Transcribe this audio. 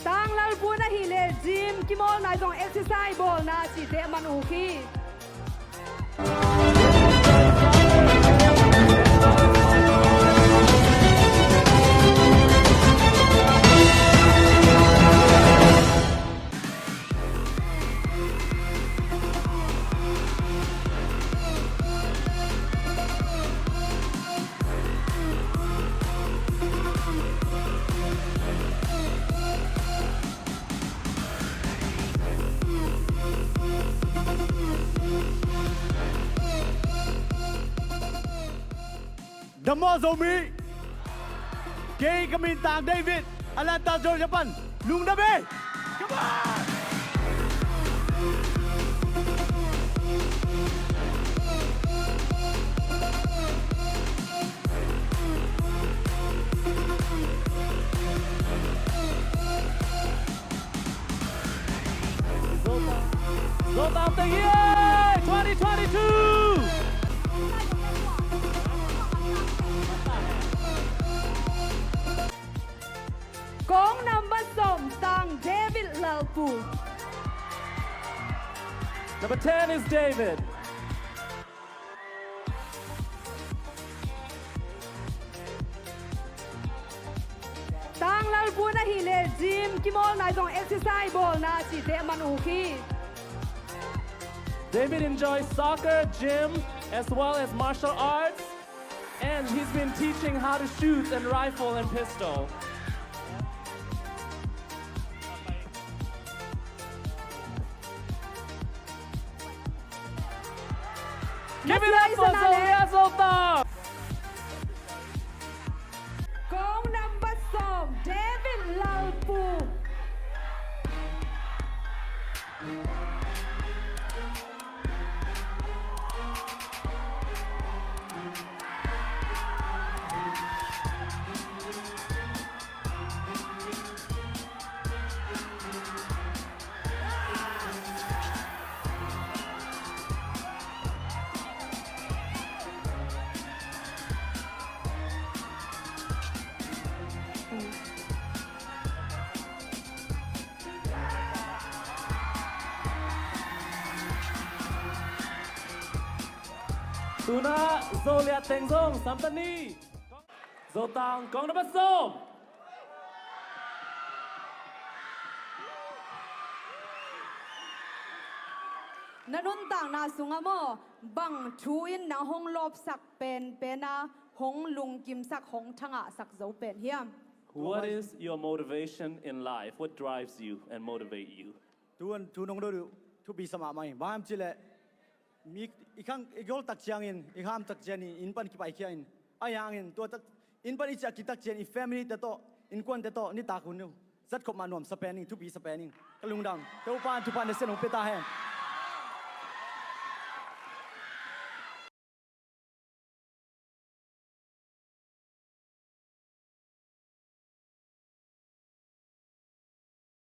Tang lal puna hile gym kimol na jong exercise ball na chi te man uki. The ZOMI Kay Kamintang David Alanta George Japan Lung Dabe Come on Zotaang the year 2022 Kong number som Tang David Lalpu. Number 10 is David. Tang Lalpu na hile gym kimol na jong exercise ball na chi te man uki. David enjoys soccer, gym, as well as martial arts, and he's been teaching how to shoot and rifle and pistol. Give it up for Zotaang! Kong number som David Lalpu. Tuna Zolia Tengzong Samtani Zotaang Kong number som. Nanun tang na sunga mo bang chuin na hong lop sak pen pena hong lung kim sak hong thanga sak zo pen hiam. What is your motivation in life? What drives you and motivate you? Tu nong do tu bi sama mai bam chile mi ikang igol tak chiangin iham tak jeni in pan ki pai khiain ayangin to tak in pan icha ki tak chen i family te to in kwan te to Nitaak nu zat khop manom spanning tu bi spanning kalung dang to pan tu pan de sen pe ta hen